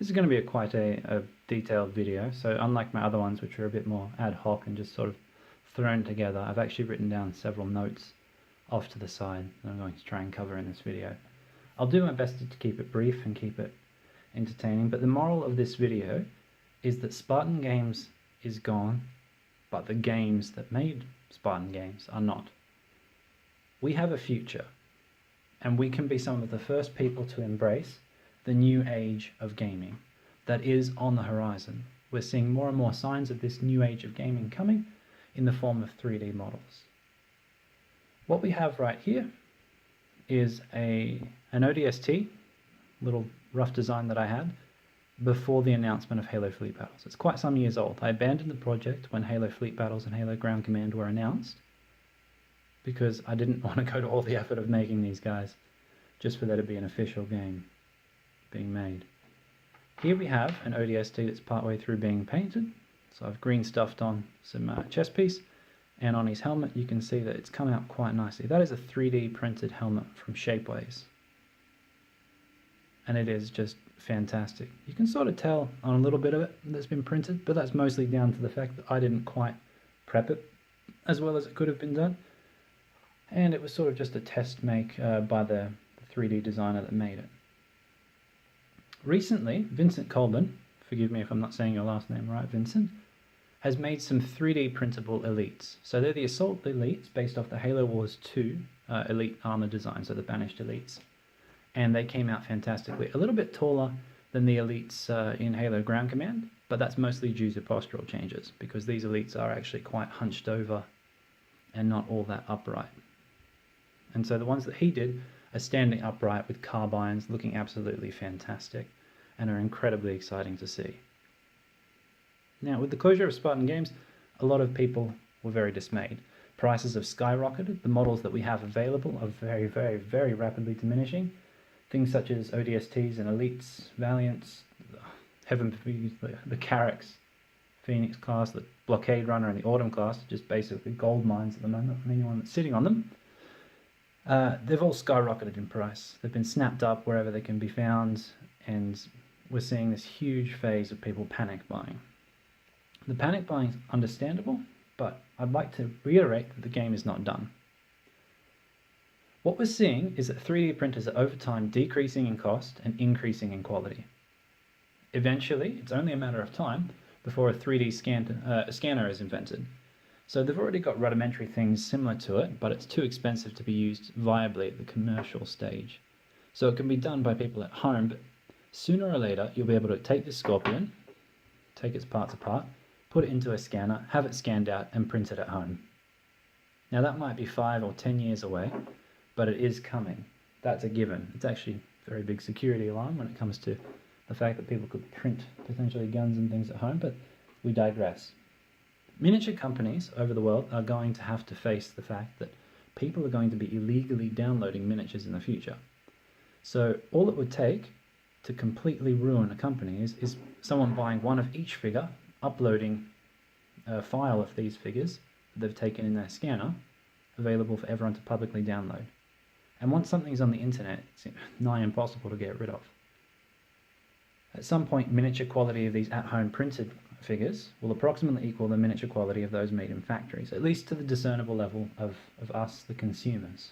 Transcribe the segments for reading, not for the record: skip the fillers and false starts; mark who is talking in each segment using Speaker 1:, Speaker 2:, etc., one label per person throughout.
Speaker 1: This is going to be quite a detailed video, so unlike my other ones which are a bit more ad hoc and just sort of thrown together, I've actually written down several notes off to the side that I'm going to try and cover in this video. I'll do my best to keep it brief and keep it entertaining, but the moral of this video is that Spartan Games is gone, but the games that made Spartan Games are not. We have a future, and we can be some of the first people to embrace the new age of gaming that is on the horizon. We're seeing more and more signs of this new age of gaming coming in the form of 3D models. What we have right here is an ODST, little rough design that I had before the announcement of Halo Fleet Battles. It's quite some years old. I abandoned the project when Halo Fleet Battles and Halo Ground Command were announced because I didn't want to go to all the effort of making these guys just for there to be an official game being made. Here we have an ODST that's partway through being painted. So I've green stuffed on some chest piece, and on his helmet you can see that it's come out quite nicely. That is a 3D printed helmet from Shapeways, and it is just fantastic. You can sort of tell on a little bit of it that's been printed, but that's mostly down to the fact that I didn't quite prep it as well as it could have been done, and it was sort of just a test make by the 3D designer that made it. Recently, Vincent, forgive me if I'm not saying your last name right, Vincent, has made some 3D printable elites. So they're the Assault Elites based off the Halo Wars 2 elite armor design, so the Banished Elites. And they came out fantastically. A little bit taller than the elites in Halo Ground Command, but that's mostly due to postural changes, because these elites are actually quite hunched over and not all that upright. And so the ones that he did are standing upright with carbines, looking absolutely fantastic, and are incredibly exciting to see. Now, with the closure of Spartan Games, a lot of people were very dismayed. Prices have skyrocketed. The models that we have available are very, very, very rapidly diminishing. Things such as ODSTs and Elites, Valiants, the Carracks, Phoenix class, the Blockade Runner, and the Autumn class, just basically gold mines at the moment for anyone that's sitting on them. They've all skyrocketed in price. They've been snapped up wherever they can be found, and we're seeing this huge phase of people panic buying. The panic buying is understandable, but I'd like to reiterate that the game is not done. What we're seeing is that 3D printers are over time decreasing in cost and increasing in quality. Eventually, it's only a matter of time before a 3D scanner is invented. So they've already got rudimentary things similar to it, but it's too expensive to be used viably at the commercial stage. So it can be done by people at home, but sooner or later you'll be able to take this Scorpion, take its parts apart, put it into a scanner, have it scanned out, and print it at home. Now that might be 5 or 10 years away, but it is coming. That's a given. It's actually a very big security alarm when it comes to the fact that people could print potentially guns and things at home, but we digress. Miniature companies over the world are going to have to face the fact that people are going to be illegally downloading miniatures in the future. So all it would take to completely ruin a company is someone buying one of each figure, uploading a file of these figures that they've taken in their scanner, available for everyone to publicly download. And once something's on the internet, it's nigh impossible to get rid of. At some point, miniature quality of these at-home printed figures will approximately equal the miniature quality of those made in factories, at least to the discernible level of us, the consumers.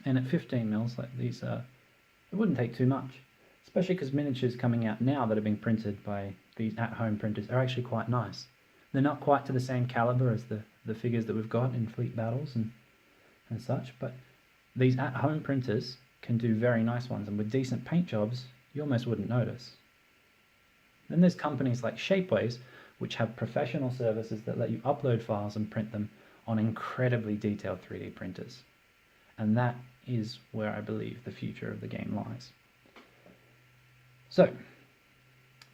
Speaker 1: And at 15 mils like these, it wouldn't take too much, especially because miniatures coming out now that are being printed by these at-home printers are actually quite nice. They're not quite to the same caliber as the figures that we've got in Fleet Battles and such, but these at-home printers can do very nice ones, and with decent paint jobs, you almost wouldn't notice. Then there's companies like Shapeways, which have professional services that let you upload files and print them on incredibly detailed 3D printers. And that is where I believe the future of the game lies. So,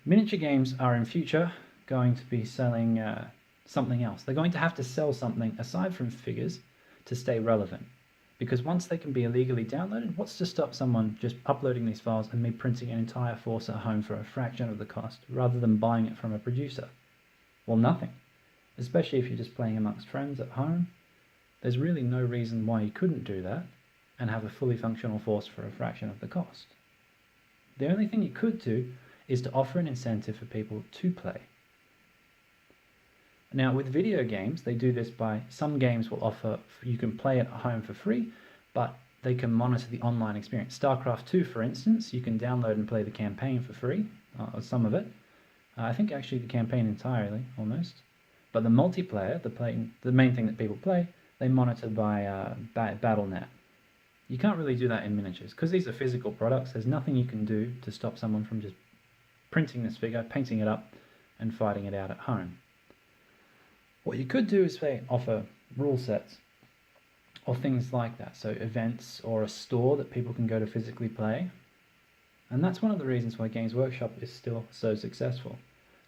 Speaker 1: miniature games are in future going to be selling something else. They're going to have to sell something aside from figures to stay relevant. Because once they can be illegally downloaded, what's to stop someone just uploading these files and me printing an entire force at home for a fraction of the cost, rather than buying it from a producer? Well, nothing. Especially if you're just playing amongst friends at home. There's really no reason why you couldn't do that and have a fully functional force for a fraction of the cost. The only thing you could do is to offer an incentive for people to play. Now, with video games, they do this by, some games will offer, you can play it at home for free, but they can monitor the online experience. StarCraft 2, for instance, you can download and play the campaign for free, or some of it. I think actually the campaign entirely, almost. But the multiplayer, the main thing that people play, they monitor by Battle.net. You can't really do that in miniatures, because these are physical products. There's nothing you can do to stop someone from just printing this figure, painting it up, and fighting it out at home. What you could do is offer rule sets or things like that, so events or a store that people can go to physically play. And that's one of the reasons why Games Workshop is still so successful.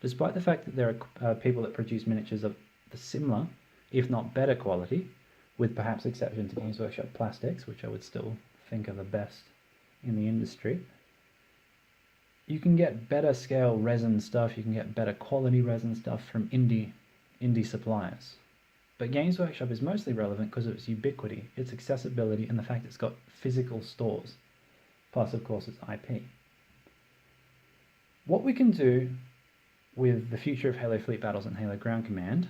Speaker 1: Despite the fact that there are people that produce miniatures of the similar, if not better quality, with perhaps exception to Games Workshop plastics, which I would still think are the best in the industry, you can get better scale resin stuff, you can get better quality resin stuff from indie suppliers. But Games Workshop is mostly relevant because of its ubiquity, its accessibility, and the fact it's got physical stores, plus of course its IP. What we can do with the future of Halo Fleet Battles and Halo Ground Command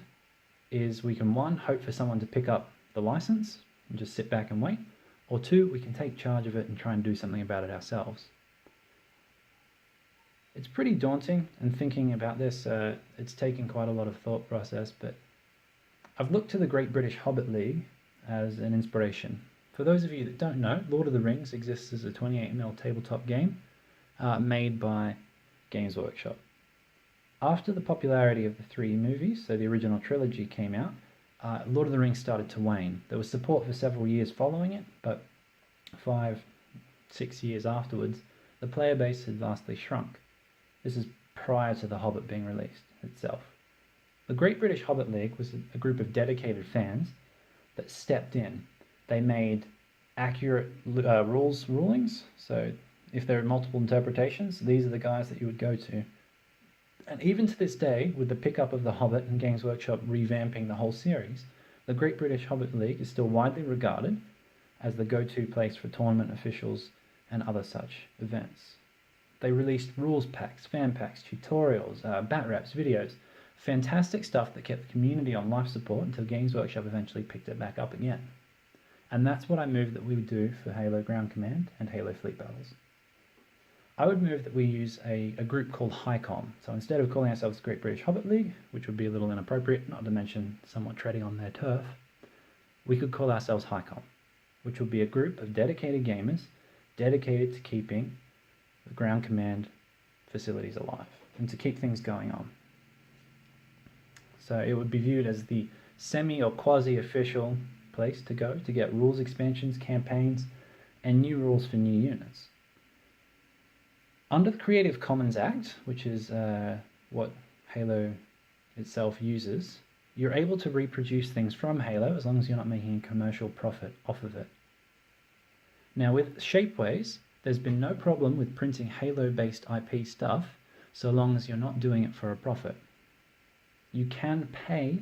Speaker 1: is we can, one, hope for someone to pick up the license and just sit back and wait, or two, we can take charge of it and try and do something about it ourselves. It's pretty daunting, and thinking about this, it's taken quite a lot of thought process, but I've looked to the Great British Hobbit League as an inspiration. For those of you that don't know, Lord of the Rings exists as a 28mm tabletop game made by Games Workshop. After the popularity of the 3 movies, so the original trilogy came out, Lord of the Rings started to wane. There was support for several years following it, but 5-6 years afterwards, the player base had vastly shrunk. This is prior to The Hobbit being released itself. The Great British Hobbit League was a group of dedicated fans that stepped in. They made accurate rulings, so if there are multiple interpretations, these are the guys that you would go to. And even to this day, with the pickup of The Hobbit and Games Workshop revamping the whole series, the Great British Hobbit League is still widely regarded as the go-to place for tournament officials and other such events. They released rules packs, fan packs, tutorials, bat raps, videos, fantastic stuff that kept the community on life support until Games Workshop eventually picked it back up again. And that's what I moved that we would do for Halo Ground Command and Halo Fleet Battles. I would move that we use a group called HiCom. So instead of calling ourselves the Great British Hobbit League, which would be a little inappropriate, not to mention somewhat treading on their turf, we could call ourselves HiCom, which would be a group of dedicated gamers dedicated to keeping the ground command facilities alive and to keep things going on. So it would be viewed as the semi or quasi-official place to go to get rules expansions, campaigns, and new rules for new units. Under the Creative Commons Act, which is what Halo itself uses, you're able to reproduce things from Halo as long as you're not making a commercial profit off of it. Now with Shapeways, there's been no problem with printing Halo-based IP stuff so long as you're not doing it for a profit. You can pay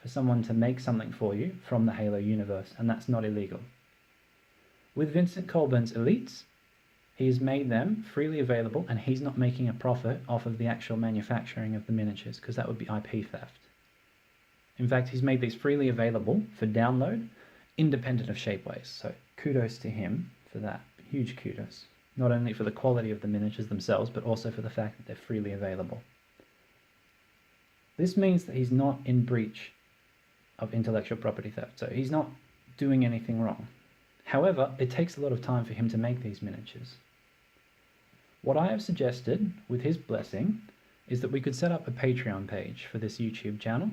Speaker 1: for someone to make something for you from the Halo universe, and that's not illegal. With Vincent Colburn's Elites, he's made them freely available, and he's not making a profit off of the actual manufacturing of the miniatures, because that would be IP theft. In fact, he's made these freely available for download, independent of Shapeways, so kudos to him for that. Huge kudos. Not only for the quality of the miniatures themselves, but also for the fact that they're freely available. This means that he's not in breach of intellectual property theft, so he's not doing anything wrong. However, it takes a lot of time for him to make these miniatures. What I have suggested, with his blessing, is that we could set up a Patreon page for this YouTube channel,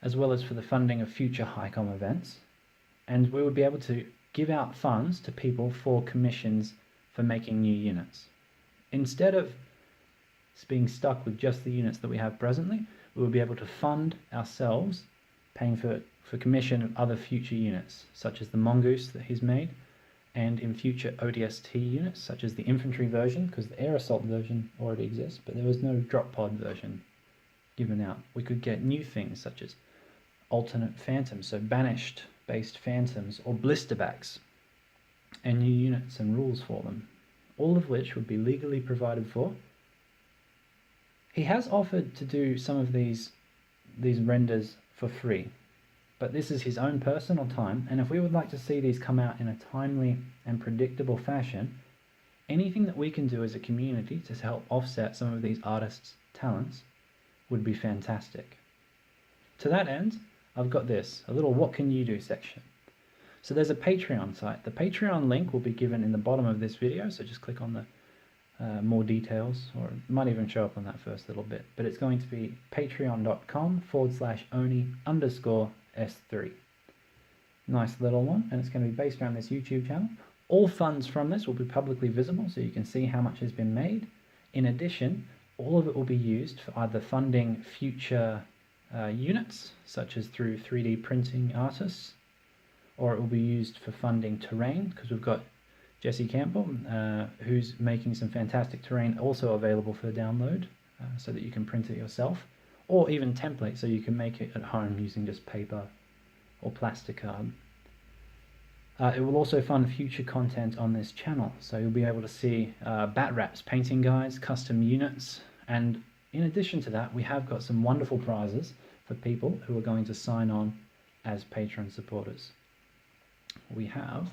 Speaker 1: as well as for the funding of future HiCom events, and we would be able to give out funds to people for commissions for making new units. Instead of being stuck with just the units that we have presently, we will be able to fund ourselves, paying for commission of other future units, such as the Mongoose that he's made, and in future ODST units, such as the infantry version, because the air assault version already exists, but there was no drop pod version given out. We could get new things, such as alternate phantoms, so banished based phantoms or blisterbacks, and new units and rules for them, all of which would be legally provided for He has offered to do some of these renders for free, but this is his own personal time, and if we would like to see these come out in a timely and predictable fashion, anything that we can do as a community to help offset some of these artists' talents would be fantastic. To that end, I've got a little what can you do section. So there's a Patreon site. The Patreon link will be given in the bottom of this video, so just click on the more details, or it might even show up on that first little bit, but it's going to be patreon.com/oni_S3. Nice little one, and it's going to be based around this YouTube channel. All funds from this will be publicly visible, so you can see how much has been made. In addition, all of it will be used for either funding future units, such as through 3D printing artists, or it will be used for funding terrain, because we've got Jesse Campbell, who's making some fantastic terrain also available for download, so that you can print it yourself, or even templates, so you can make it at home using just paper or plastic card. It will also fund future content on this channel, so you'll be able to see bat wraps, painting guides, custom units, and in addition to that, we have got some wonderful prizes for people who are going to sign on as Patreon supporters. We have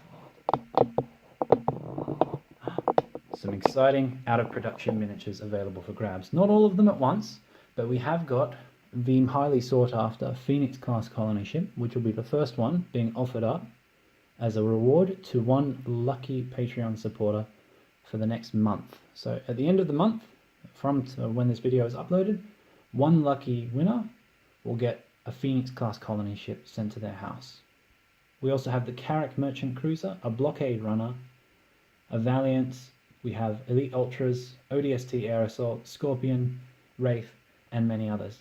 Speaker 1: some exciting out-of-production miniatures available for grabs. Not all of them at once, but we have got the highly sought-after Phoenix-class colony ship, which will be the first one being offered up as a reward to one lucky Patreon supporter for the next month. So at the end of the month, from when this video is uploaded, one lucky winner will get a Phoenix-class colony ship sent to their house. We also have the Carrack Merchant Cruiser, a Blockade Runner, a Valiant. We have Elite Ultras, ODST Air Assault, Scorpion, Wraith, and many others.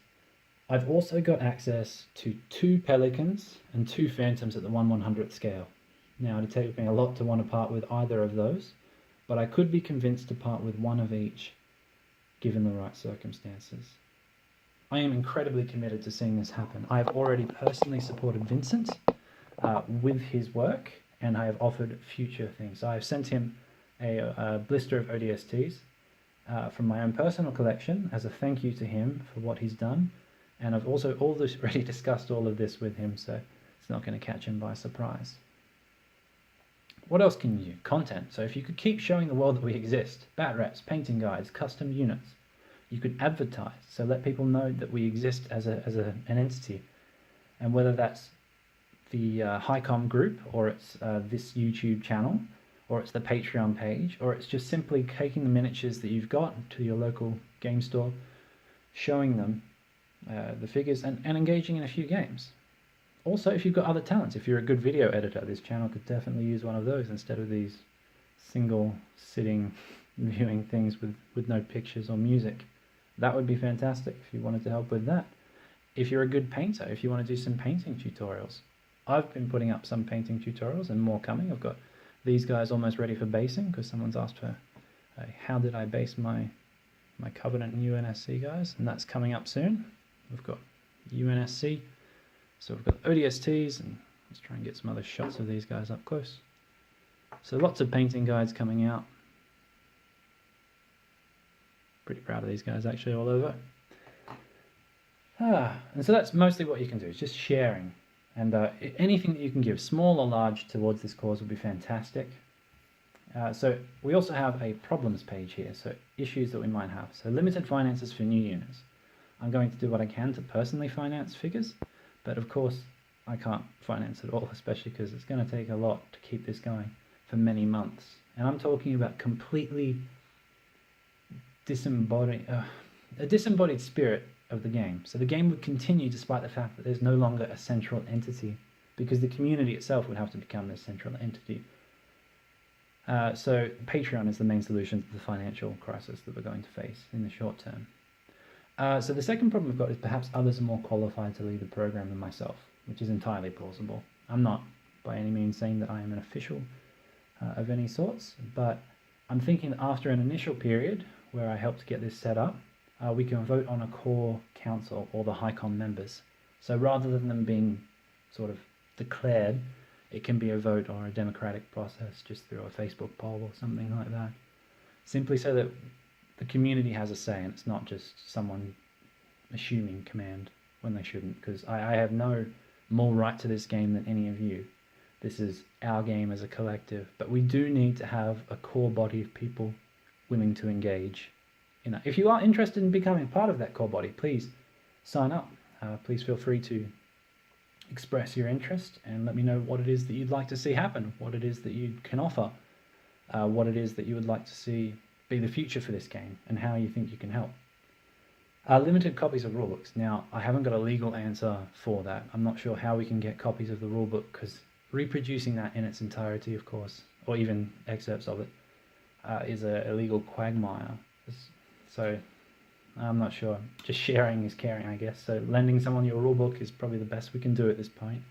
Speaker 1: I've also got access to 2 Pelicans and 2 Phantoms at the 1/100th scale. Now, it'd take me a lot to want to part with either of those, but I could be convinced to part with one of each, given the right circumstances. I am incredibly committed to seeing this happen. I have already personally supported Vincent with his work, and I have offered future things. So I've sent him a blister of ODSTs from my own personal collection as a thank you to him for what he's done, and I've also already discussed all of this with him, so it's not going to catch him by surprise. What else can you do? Content. So if you could keep showing the world that we exist, bat wraps, painting guides, custom units, you could advertise, so let people know that we exist as an entity, and whether that's the HiCom group, or it's this YouTube channel, or it's the Patreon page, or it's just simply taking the miniatures that you've got to your local game store, showing them the figures, and engaging in a few games. Also, if you've got other talents, if you're a good video editor, this channel could definitely use one of those instead of these single sitting viewing things with no pictures or music. That would be fantastic if you wanted to help with that. If you're a good painter, if you want to do some painting tutorials, I've been putting up some painting tutorials and more coming. I've got these guys almost ready for basing because someone's asked for how did I base my Covenant and UNSC guys, and that's coming up soon. We've got UNSC, so we've got ODSTs, and let's try and get some other shots of these guys up close. So lots of painting guides coming out. Pretty proud of these guys actually all over. And so that's mostly what you can do, is just sharing. And anything that you can give, small or large, towards this cause would be fantastic. So we also have a problems page here, so issues that we might have. So limited finances for new units. I'm going to do what I can to personally finance figures, but of course I can't finance it all, especially because it's going to take a lot to keep this going for many months. And I'm talking about completely a disembodied spirit of the game. So the game would continue despite the fact that there's no longer a central entity, because the community itself would have to become this central entity. So Patreon is the main solution to the financial crisis that we're going to face in the short term. So the second problem we've got is perhaps others are more qualified to lead the program than myself, which is entirely plausible. I'm not by any means saying that I am an official of any sorts, but I'm thinking that after an initial period where I helped get this set up, we can vote on a core council or the HiCom members. So rather than them being sort of declared, it can be a vote or a democratic process just through a Facebook poll or something like that. Simply so that the community has a say, and it's not just someone assuming command when they shouldn't, because I have no more right to this game than any of you. This is our game as a collective, but we do need to have a core body of people willing to engage. If you are interested in becoming part of that core body, please sign up. Please feel free to express your interest and let me know what it is that you'd like to see happen, what it is that you can offer, what it is that you would like to see be the future for this game, and how you think you can help. Limited copies of rulebooks. Now, I haven't got a legal answer for that. I'm not sure how we can get copies of the rulebook, because reproducing that in its entirety, of course, or even excerpts of it, is a legal quagmire. So I'm not sure. Just sharing is caring, I guess. So lending someone your rulebook is probably the best we can do at this point.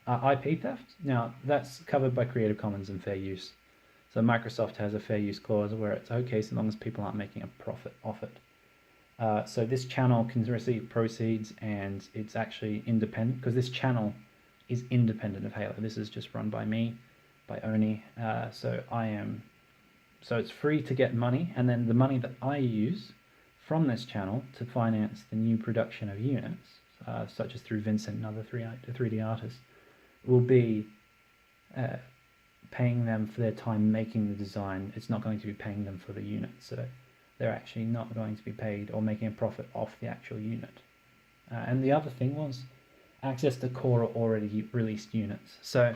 Speaker 1: IP theft. Now, that's covered by Creative Commons and fair use. So Microsoft has a fair use clause where it's okay so long as people aren't making a profit off it. So this channel can receive proceeds, and it's actually independent, because this channel is independent of Halo. This is just run by me, by Oni. So it's free to get money, and then the money that I use from this channel to finance the new production of units, such as through Vincent and other 3D artists, will be paying them for their time making the design. It's not going to be paying them for the unit, so they're actually not going to be paid or making a profit off the actual unit. And the other thing was access to core or already released units. So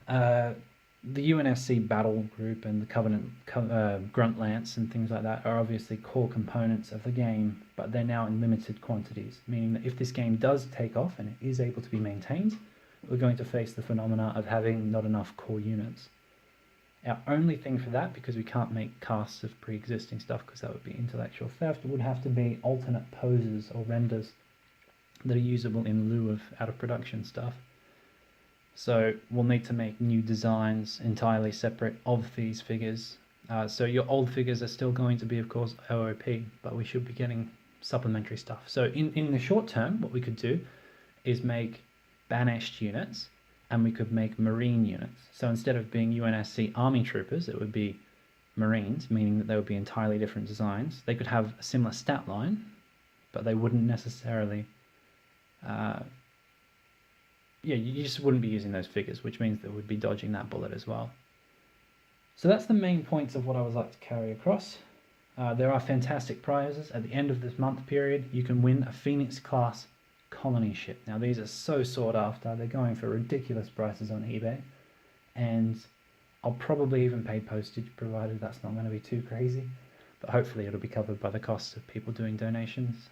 Speaker 1: the UNSC battle group and the Covenant Grunt Lance and things like that are obviously core components of the game, but they're now in limited quantities, meaning that if this game does take off and it is able to be maintained, we're going to face the phenomena of having not enough core units. Our only thing for that, because we can't make casts of pre-existing stuff because that would be intellectual theft, would have to be alternate poses or renders that are usable in lieu of out-of-production stuff. So we'll need to make new designs entirely separate of these figures. So your old figures are still going to be, of course, OOP, but we should be getting supplementary stuff. So in the short term, what we could do is make banished units, and we could make marine units. So instead of being UNSC army troopers, it would be marines, meaning that they would be entirely different designs. They could have a similar stat line, but they wouldn't necessarily... you just wouldn't be using those figures, which means that we'd be dodging that bullet as well. So that's the main points of what I would like to carry across. There are fantastic prizes. At the end of this month period, you can win a Phoenix class colony ship. Now these are so sought after, they're going for ridiculous prices on eBay, and I'll probably even pay postage, provided that's not going to be too crazy, but hopefully it'll be covered by the costs of people doing donations.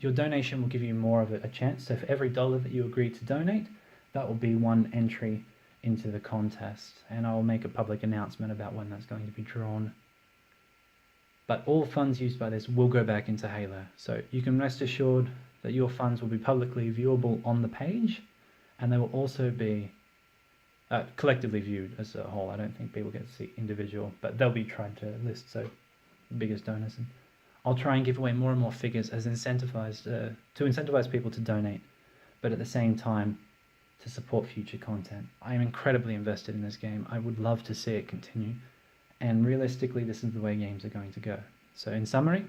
Speaker 1: Your donation will give you more of a chance, so for every $1 that you agree to donate, that will be one entry into the contest, and I'll make a public announcement about when that's going to be drawn. But all funds used by this will go back into Halo, so you can rest assured that your funds will be publicly viewable on the page, and they will also be collectively viewed as a whole. I don't think people get to see individual, but they'll be tried to list, so biggest donors. And I'll try and give away more and more figures as incentivized to incentivize people to donate, but at the same time to support future content. I am incredibly invested in this game. I would love to see it continue, and realistically this is the way games are going to go. So in summary,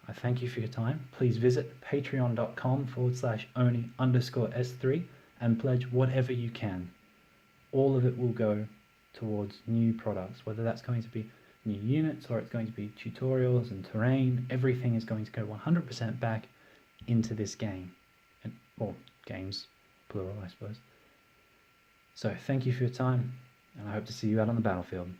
Speaker 1: I thank you for your time. Please visit patreon.com/Oni_S3 and pledge whatever you can. All of it will go towards new products, whether that's going to be new units or it's going to be tutorials and terrain. Everything is going to go 100% back into this game, or games, plural, I suppose. So thank you for your time, and I hope to see you out on the battlefield.